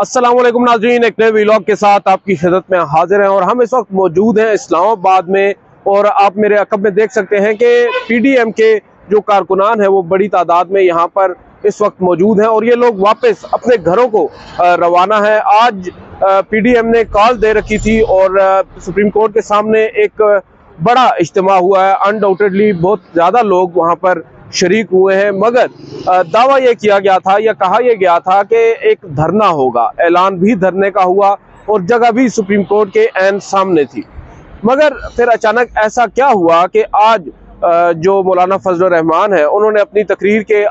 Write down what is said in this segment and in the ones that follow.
अस्सलाम वालेकुम नाज़रीन, एक नए व्लॉग के साथ आपकी खिदमत में हाजिर हैं और हम इस वक्त मौजूद हैं इस्लामाबाद में। और आप मेरे अकब में देख सकते हैं कि पीडीएम के जो कारकुनान हैं वो बड़ी तादाद में यहाँ पर इस वक्त मौजूद हैं और ये लोग वापस अपने घरों को रवाना है। आज पीडीएम ने कॉल दे रखी थी और सुप्रीम कोर्ट के सामने एक बड़ा इज्तिमा हुआ है। अनडाउटेडली बहुत ज़्यादा लोग वहाँ पर शरीक हुए हैं, मगर दावा यह किया गया था या कहा यह गया था कि एक धरना होगा। ऐलान भी धरने का हुआ और जगह भी सुप्रीम कोर्ट के ऐन सामने थी। मगर फिर अचानक ऐसा क्या हुआ कि आज जो मौलाना फजल रहमान है उन्होंने अपनी तकरीर के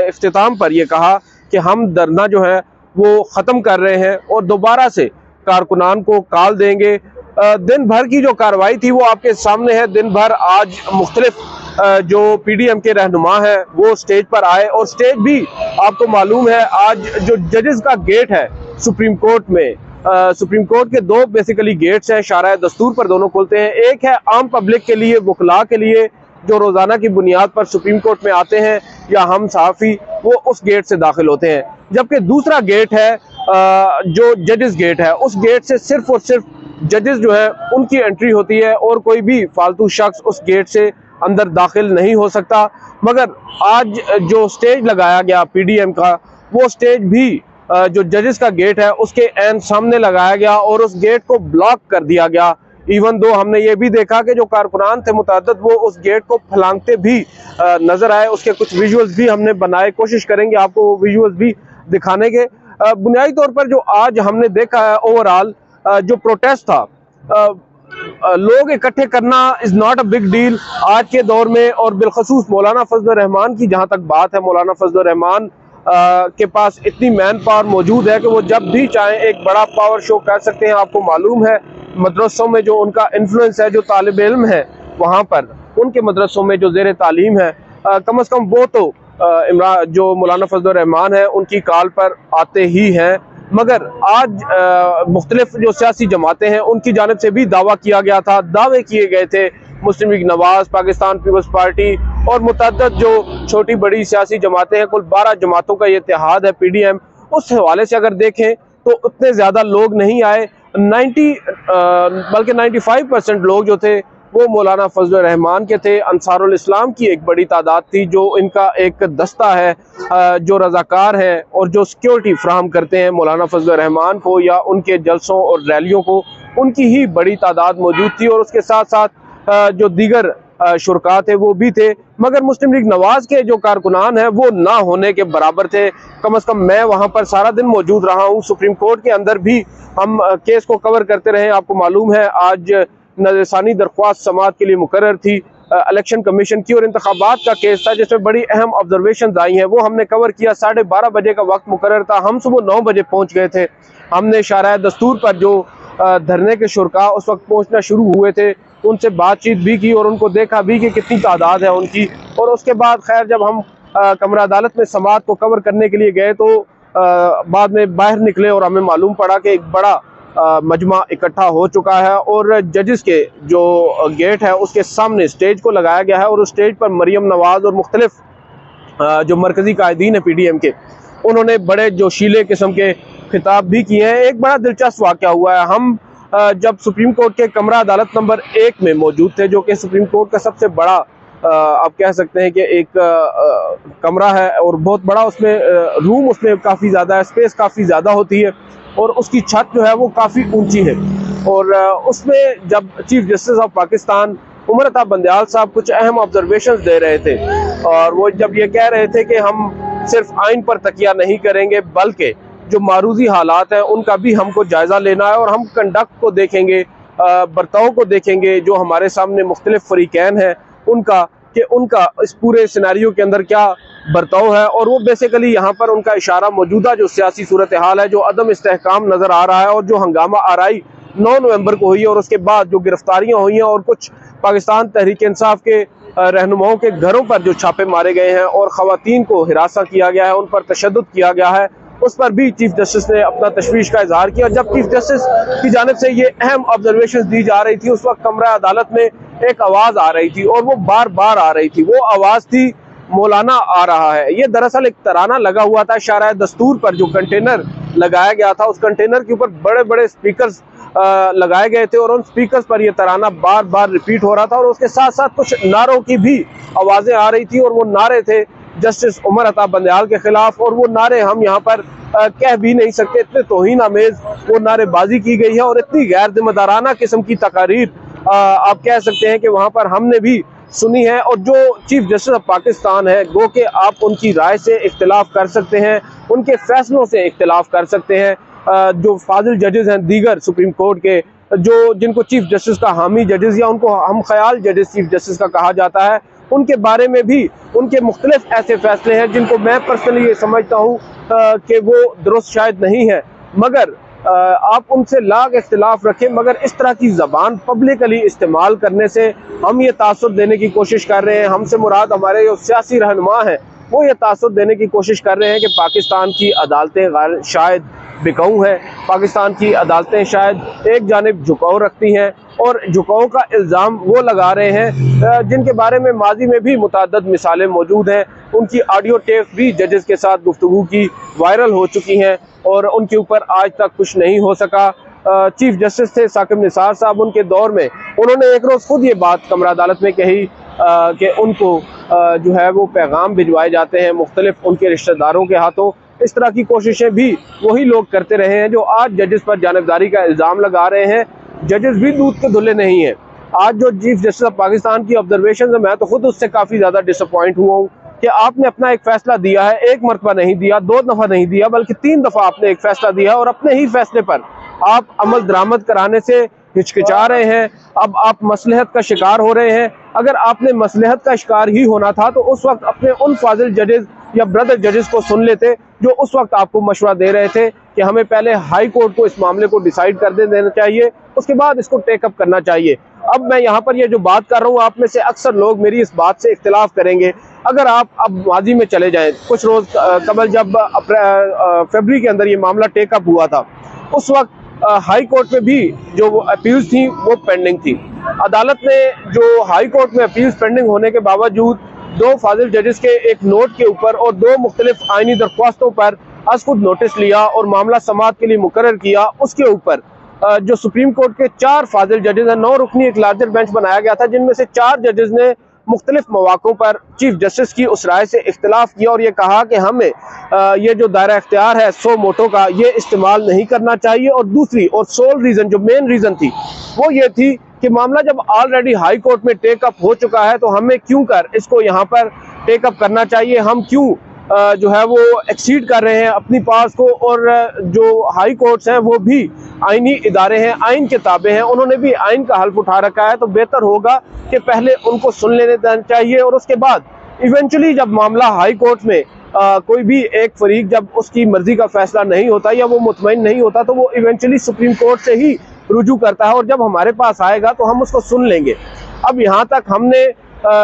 इख्तिताम पर यह कहा कि हम धरना जो है वो ख़त्म कर रहे हैं और दोबारा से कारकुनान को कॉल देंगे। दिन भर की जो कार्रवाई थी वो आपके सामने है। दिन भर आज मुख्तलिफ जो पीडीएम के रहनुमा है वो स्टेज पर आए और स्टेज भी आपको मालूम है। आज जो जजेस का गेट है सुप्रीम कोर्ट में, सुप्रीम कोर्ट के दो बेसिकली गेट्स हैं, शाराए दस्तूर पर दोनों खुलते हैं। एक है आम पब्लिक के लिए, वकला के लिए जो रोजाना की बुनियाद पर सुप्रीम कोर्ट में आते हैं या हम सहाफ़ी, वो उस गेट से दाखिल होते हैं। जबकि दूसरा गेट है जो जजेस गेट है, उस गेट से सिर्फ और सिर्फ जजेस जो है उनकी एंट्री होती है और कोई भी फालतू शख्स उस गेट से अंदर दाखिल नहीं हो सकता। मगर आज जो स्टेज लगाया गया पीडीएम का, वो स्टेज भी जो जजेस का गेट है उसके ऐन सामने लगाया गया और उस गेट को ब्लॉक कर दिया गया। इवन दो हमने ये भी देखा कि जो कारकुनान थे मुतअद्दिद वो उस गेट को फलांगते भी नजर आए। उसके कुछ विजुअल्स भी हमने बनाए, कोशिश करेंगे आपको वो विजुअल्स भी दिखाने के। बुनियादी तौर पर जो आज हमने देखा है ओवरऑल जो प्रोटेस्ट था, लोग इकट्ठे करना is not a big deal आज के दौर में। और बिलखसूस मौलाना फजल रहमान की जहां तक बात है, मौलाना फजल रहमान के पास इतनी मैन पावर मौजूद है कि वो जब भी चाहें एक बड़ा पावर शो कर सकते हैं। आपको मालूम है मदरसों में जो उनका इन्फ्लुएंस है, जो तालिब इल्म है वहाँ पर उनके मदरसों में जो ज़ेर तालीम है, कम अज़ कम वो तो जो मौलाना फजल रहमान है उनकी कॉल पर आते ही हैं। मगर आज मुख्तलिफ जो सियासी जमातें हैं उनकी जानिब से भी दावा किया गया था, दावे किए गए थे। मुस्लिम लीग नवाज, पाकिस्तान पीपल्स पार्टी और मुतअद्दिद जो छोटी बड़ी सियासी जमातें हैं, कुल 12 जमातों का ये इत्तेहाद है पीडीएम। उस हवाले से अगर देखें तो उतने ज़्यादा लोग नहीं आए। 95% लोग जो थे वो मौलाना फजल रहमान के थे। अंसारुल इस्लाम की एक बड़ी तादाद थी, जो इनका एक दस्ता है जो रज़ाकार हैं और जो सिक्योरिटी फ्राहम करते हैं मौलाना फजल रहमान को या उनके जलसों और रैलियों को, उनकी ही बड़ी तादाद मौजूद थी। और उसके साथ साथ जो दीगर शुरका थे वो भी थे। मगर मुस्लिम लीग नवाज के जो कारकुनान हैं वो ना होने के बराबर थे। कम अज़ कम मैं वहाँ पर सारा दिन मौजूद रहा हूँ। सुप्रीम कोर्ट के अंदर भी हम केस को कवर करते रहे। आपको मालूम है आज नज़रसानी दरख्वास्त समाअत के लिए मुकर्रर थी इलेक्शन कमीशन की और इंतखाबात का केस था जिसमें बड़ी अहम ऑब्जर्वेशन आई हैं, वो हमने कवर किया। 12:30 बजे का वक्त मुकर्रर था, हम सुबह 9 बजे पहुँच गए थे। हमने शाराए दस्तूर पर जो धरने के शुरका उस वक्त पहुँचना शुरू हुए थे, उनसे बातचीत भी की और उनको देखा भी कि कितनी तादाद है उनकी। और उसके बाद खैर जब हम कमरा अदालत में समाअत को कवर करने के लिए गए तो बाद में बाहर निकले और हमें मालूम पड़ा कि एक बड़ा मजमा इकट्ठा हो चुका है और जजेस के जो गेट है उसके सामने स्टेज को लगाया गया है। और उस स्टेज पर मरियम नवाज और मुख्तलिफ जो मरकजी कायदीन है पीडीएम के, उन्होंने बड़े जोशीले किस्म के खिताब भी किए हैं। एक बड़ा दिलचस्प वाक़या हुआ है। हम जब सुप्रीम कोर्ट के कमरा अदालत नंबर 1 में मौजूद थे, जो कि सुप्रीम कोर्ट का सबसे बड़ा आप कह सकते हैं कि एक कमरा है और बहुत बड़ा उसमें रूम, उसमें काफ़ी ज़्यादा स्पेस काफ़ी ज़्यादा होती है और उसकी छत जो है वो काफ़ी ऊंची है। और उसमें जब chief justice of Pakistan Umar Ata Bandial साहब कुछ अहम ऑब्जर्वेशंस दे रहे थे और वो जब ये कह रहे थे कि हम सिर्फ आइन पर तकिया नहीं करेंगे बल्कि जो मारूजी हालात हैं उनका भी हमको जायज़ा लेना है और हम कंडक्ट को देखेंगे, बर्ताव को देखेंगे जो हमारे सामने मुख्तलिफ फरीकैन हैं उनका, कि उनका इस पूरे सिनेरियो के अंदर क्या बर्ताव है। और वो बेसिकली यहाँ पर उनका इशारा मौजूदा जो सियासी सूरत हाल है, जो अदम इस्तेहकाम नज़र आ रहा है और जो हंगामा आराई 9 नवंबर को हुई है और उसके बाद जो गिरफ्तारियाँ हुई हैं और कुछ पाकिस्तान तहरीक इंसाफ के रहनुमाओं के घरों पर जो छापे मारे गए हैं और ख़वातीन को हिरासा किया गया है, उन पर तशद्दुद किया गया है, उस पर भी चीफ जस्टिस ने अपना तशवीश का इजहार किया। जब चीफ जस्टिस की जानिब से ये अहम ऑब्जर्वेशन दी जा रही थी, उस वक्त कमरा अदालत में एक आवाज़ आ रही थी और वो बार बार आ रही थी। वो आवाज़ थी मौलाना आ रहा है। ये दरअसल एक तराना लगा हुआ था शाराए दस्तूर पर, जो कंटेनर लगाया गया था, उस कंटेनर के ऊपर बड़े बड़े स्पीकर्स लगाए गए थे और उन स्पीकर्स पर यह तराना बार बार रिपीट हो रहा था और उसके साथ साथ कुछ नारों की भी आवाज़ें आ रही थी और वो नारे थे जस्टिस उमर अता बंदयाल के खिलाफ। और वो नारे हम यहाँ पर कह भी नहीं सकते, इतने तौहीन आमेज वो नारेबाजी की गई है और इतनी गैर जिम्मेदाराना किस्म की तकारीर आप कह सकते हैं कि वहाँ पर हमने भी सुनी है। और जो चीफ जस्टिस ऑफ पाकिस्तान है, गो कि आप उनकी राय से इख्तिलाफ कर सकते हैं, उनके फैसलों से इख्तिलाफ कर सकते हैं। जो फाजिल जजेस हैं दीगर सुप्रीम कोर्ट के, जो जिनको चीफ जस्टिस का हामी जजेस या उनको हम ख्याल जजेस चीफ जस्टिस का कहा जाता है, उनके बारे में भी उनके मुख्तलिफ ऐसे फैसले हैं जिनको मैं पर्सनली ये समझता हूँ कि वो दुरुस्त शायद नहीं है। मगर आप उनसे लाख इख्तिलाफ रखें, मगर इस तरह की ज़बान पब्लिकली इस्तेमाल करने से हम ये तासुर देने की कोशिश कर रहे हैं, हमसे मुराद हमारे जो सियासी रहनुमा हैं वो ये तासुर देने की कोशिश कर रहे हैं कि पाकिस्तान की अदालतें शायद बिकाऊ हैं, पाकिस्तान की अदालतें शायद एक जानिब झुकाव रखती हैं और झुकाव का इल्ज़ाम वो लगा रहे हैं जिनके बारे में माजी में भी मुतअद्दिद मिसालें मौजूद हैं। उनकी ऑडियो टेप भी जजेस के साथ गुफ्तगू की वायरल हो चुकी हैं और उनके ऊपर आज तक कुछ नहीं हो सका। चीफ जस्टिस थे साकिब निसार साहब, उनके दौर में उन्होंने एक रोज़ खुद ये बात कमरा अदालत में कही कि उनको जो है वो पैगाम भिजवाए जाते हैं मुख्तलिफ उनके रिश्तेदारों के हाथों। इस तरह की कोशिशें भी वही लोग करते रहे हैं जो आज जजेस पर जानिबदारी का इल्ज़ाम लगा रहे हैं। जजेस भी दूध के धुले नहीं हैं। आज जो चीफ जस्टिस ऑफ पाकिस्तान की ऑब्जर्वेशन है, मैं तो खुद उससे काफ़ी ज़्यादा डिसअपॉइंट हुआ हूँ कि आपने अपना एक फ़ैसला दिया है, एक मरतबा नहीं दिया, 2 दफ़ा नहीं दिया, बल्कि 3 दफ़ा आपने एक फ़ैसला दिया और अपने ही फैसले पर आप अमल दरामद कराने से हिचकिचा रहे हैं। अब आप मसलहत का शिकार हो रहे हैं। अगर आपने मसलहत का शिकार ही होना था तो उस वक्त अपने उन फाजिल जजेस या ब्रदर जजेस को सुन लेते जो उस वक्त आपको मशवरा दे रहे थे कि हमें पहले हाई कोर्ट को इस मामले को डिसाइड कर देना चाहिए, उसके बाद इसको टेकअप करना चाहिए। अब मैं यहाँ पर ये जो बात कर रहा हूँ, आप में से अक्सर लोग मेरी इस बात से इख्तिलाफ करेंगे। अगर आप अब माजी में चले जाएं, कुछ रोज़ कबल जब फरवरी के अंदर ये मामला टेकअप हुआ था, उस वक्त हाई कोर्ट में भी जो वो अपील्स थी वो पेंडिंग थी। अदालत ने जो हाई कोर्ट में अपील्स पेंडिंग होने के बावजूद 2 फाजिल जजेस के एक नोट के ऊपर और 2 मुख्तलिफ आइनी दरख्वास्तों पर आज खुद नोटिस लिया और मामला समाअत के लिए मुकर्रर किया। उसके ऊपर जो सुप्रीम कोर्ट के 4 फाजिल जजेस हैं, 9 रुकनी एक लार्जर बेंच बनाया गया था, जिनमें से 4 जजेस ने मुख्तलिफ मौक़ों पर चीफ जस्टिस की उस राय से इख्तिलाफ किया और ये कहा कि हमें ये जो दायरा इख्तियार है सो मोटो का, ये इस्तेमाल नहीं करना चाहिए। और दूसरी और सोल रीज़न, जो मेन रीज़न थी, वो ये थी कि मामला जब ऑलरेडी हाई कोर्ट में टेकअप हो चुका है तो हमें क्यों कर इसको यहाँ पर टेकअप करना चाहिए, हम क्यों जो है वो एक्सीड कर रहे हैं अपनी पास को। और जो हाई कोर्ट्स हैं वो भी आइनी इदारे हैं, आइन के ताबे हैं, उन्होंने भी आइन का हल्फ उठा रखा है, तो बेहतर होगा कि पहले उनको सुन लेने देना चाहिए और उसके बाद इवेंचुअली जब मामला हाई कोर्ट में कोई भी एक फरीक जब उसकी मर्जी का फैसला नहीं होता या वो मुतमईन नहीं होता तो वो इवेंचुअली सुप्रीम कोर्ट से ही रुजू करता है और जब हमारे पास आएगा तो हम उसको सुन लेंगे। अब यहाँ तक हमने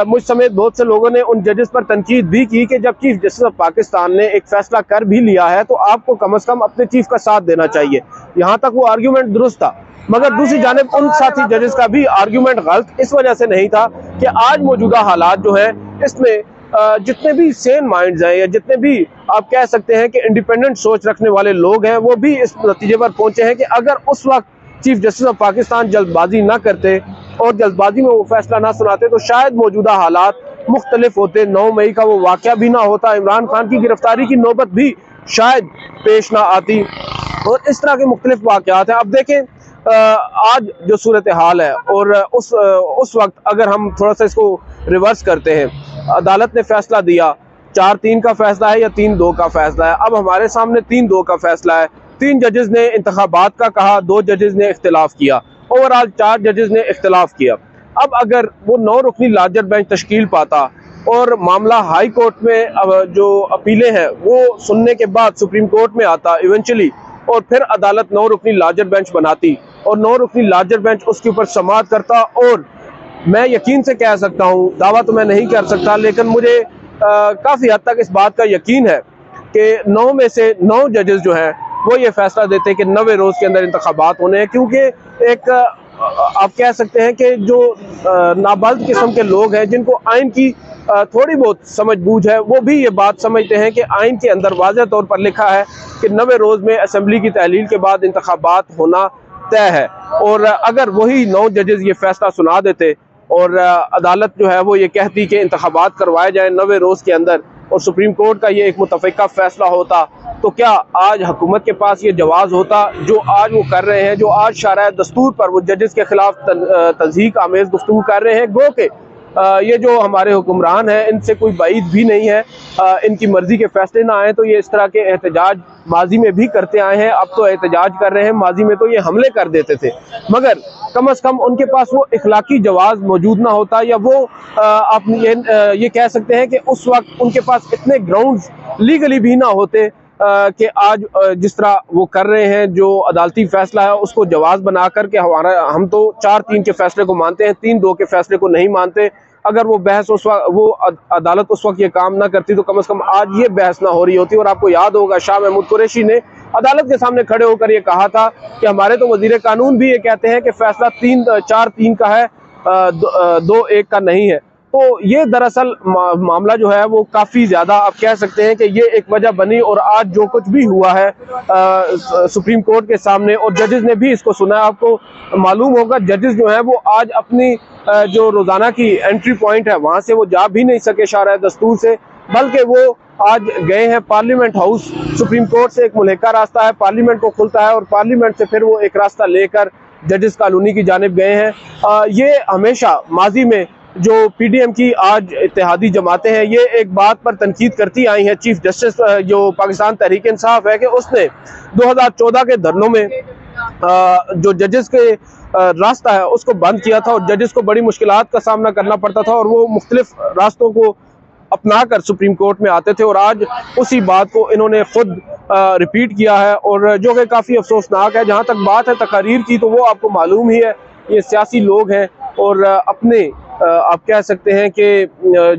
मुझ समेत बहुत से लोगों ने उन जजेस पर तनकीद भी की कि जब चीफ जस्टिस ऑफ पाकिस्तान ने एक फैसला कर भी लिया है तो आपको कम से कम अपने चीफ का साथ देना चाहिए। यहाँ तक वो आर्ग्यूमेंट दुरुस्त था, मगर दूसरी जानिब उन साथी जजेस का भी आर्ग्यूमेंट गलत इस वजह से नहीं था कि आज मौजूदा हालात जो है इसमें जितने भी सेन माइंड्स हैं या जितने भी आप कह सकते हैं कि इंडिपेंडेंट सोच रखने वाले लोग हैं वो भी इस नतीजे पर पहुंचे हैं कि अगर उस वक्त चीफ जस्टिस ऑफ पाकिस्तान जल्दबाजी ना करते और जल्दबाजी में वो फैसला ना सुनाते तो शायद मौजूदा हालात मुख्तलिफ होते। 9 मई का वो वाक़या भी ना होता, इमरान खान की गिरफ्तारी की नौबत भी शायद पेश ना आती और इस तरह के मुख्तलिफ वाक़यात हैं। अब देखें आज जो सूरत हाल है और उस वक्त अगर हम थोड़ा सा इसको रिवर्स करते हैं, अदालत ने फैसला दिया 4-3 का फैसला है या 3-2 का फैसला है। अब हमारे सामने 3-2 का फैसला है। 3 जजेस ने इंतखाबात का कहा, 2 जजेस ने इख्तिलाफ किया, ओवरऑल 4 जजेस ने इख्तिलाफ किया। अब अगर वो 9 रुकनी लार्जर बेंच तश्कील पाता और मामला हाई कोर्ट में अब जो अपीलें हैं वो सुनने के बाद सुप्रीम कोर्ट में आता इवेंचुअली और फिर अदालत 9 रुकनी लार्जर बेंच बनाती और 9 रुकनी लार्जर बेंच उसके ऊपर समाअत करता, और मैं यकीन से कह सकता हूँ, दावा तो मैं नहीं कर सकता, लेकिन मुझे काफ़ी हद तक इस बात का यकीन है कि 9 में से 9 जजेस जो हैं वो ये फैसला देते हैं कि 90 रोज़ के अंदर इंतखाबात होने हैं, क्योंकि एक आप कह सकते हैं कि जो नाबालिग किस्म के लोग हैं जिनको आइन की थोड़ी बहुत समझ बूझ है, वो भी ये बात समझते हैं कि आइन के अंदर वाज़ेह तौर पर लिखा है कि 90 रोज़ में असम्बली की तहलील के बाद इंतखाबात होना तय है। और अगर वही 9 जजेस ये फैसला सुना देते और अदालत जो है वो ये कहती कि इंतखाबात करवाए जाए 90 रोज़ के अंदर, और सुप्रीम कोर्ट का ये एक मुतफ़िका फैसला होता, तो क्या आज हुकूमत के पास ये जवाज़ होता जो आज वो कर रहे हैं, जो आज शारा दस्तूर पर वो जजेस के खिलाफ तज़हीक आमेज़ गुफ्तगू कर रहे हैं। गो के ये जो हमारे हुक्मरान हैं इनसे कोई बाइद भी नहीं है, इनकी मर्जी के फैसले ना आए तो ये इस तरह के एहतजाज माजी में भी करते आए हैं, अब तो एहतजाज कर रहे हैं, माजी में तो ये हमले कर देते थे। मगर कम अज़ कम उनके पास वो इखलाकी जवाज़ मौजूद ना होता, या वो आप ये कह सकते हैं कि उस वक्त उनके पास इतने ग्राउंड्स लीगली भी ना होते कि आज जिस तरह वो कर रहे हैं, जो अदालती फैसला है उसको जवाज़ बना कर के हम तो 4-3 के फैसले को मानते हैं, 3-2 के फैसले को नहीं मानते। अगर वो बहस उस वक्त वो अदालत उस वक्त ये काम ना करती तो कम से कम आज ये बहस ना हो रही होती। और आपको याद होगा शाह महमूद कुरैशी ने अदालत के सामने खड़े होकर ये कहा था कि हमारे तो वजीर कानून भी ये कहते हैं कि फैसला 4-3 का है, 2-1 का नहीं है। तो ये दरअसल मामला जो है वो काफ़ी ज़्यादा आप कह सकते हैं कि ये एक वजह बनी, और आज जो कुछ भी हुआ है सुप्रीम कोर्ट के सामने और जजेस ने भी इसको सुना है। आपको मालूम होगा जजेस जो हैं वो आज अपनी जो रोज़ाना की एंट्री पॉइंट है वहाँ से वो जा भी नहीं सके शारा दस्तूर से, बल्कि वो आज गए हैं पार्लियामेंट हाउस। सुप्रीम कोर्ट से एक मुल्हिका रास्ता है, पार्लियामेंट को खुलता है और पार्लियामेंट से फिर वो एक रास्ता लेकर जजेस कॉलोनी की जानिब गए हैं। ये हमेशा माजी में जो PDM की आज इत्तेहादी जमातें हैं ये एक बात पर तनकीद करती आई हैं। चीफ जस्टिस जो पाकिस्तान तहरीक इंसाफ है कि उसने 2014 के धरनों में जो जजेस के रास्ता है उसको बंद किया था और जजेस को बड़ी मुश्किलात का सामना करना पड़ता था और वो मुख्तलिफ रास्तों को अपना कर सुप्रीम कोर्ट में आते थे। और आज उसी बात को इन्होंने खुद रिपीट किया है, और जो कि काफ़ी अफसोसनाक है। जहाँ तक बात है तकारीर की, तो वो आपको मालूम ही है ये सियासी लोग हैं और अपने आप कह सकते हैं कि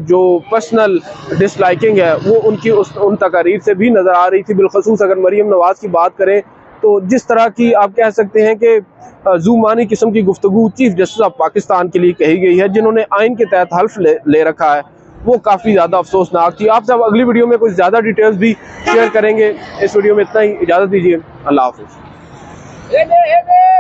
जो पर्सनल डिसलाइकिंग है वो उनकी उन तकारीर से भी नज़र आ रही थी। बिलखसूस अगर मरीम नवाज़ की बात करें तो जिस तरह की आप कह सकते हैं कि ज़ुमानी किस्म की गुफ्तगू चीफ जस्टिस ऑफ पाकिस्तान के लिए कही गई है, जिन्होंने आइन के तहत हल्फ ले रखा है, वो काफ़ी ज़्यादा अफसोसनाक थी। आप सब अगली वीडियो में कुछ ज़्यादा डिटेल्स भी शेयर करेंगे। इस वीडियो में इतना ही, इजाज़त दीजिए, अल्लाह हाफ़िज़।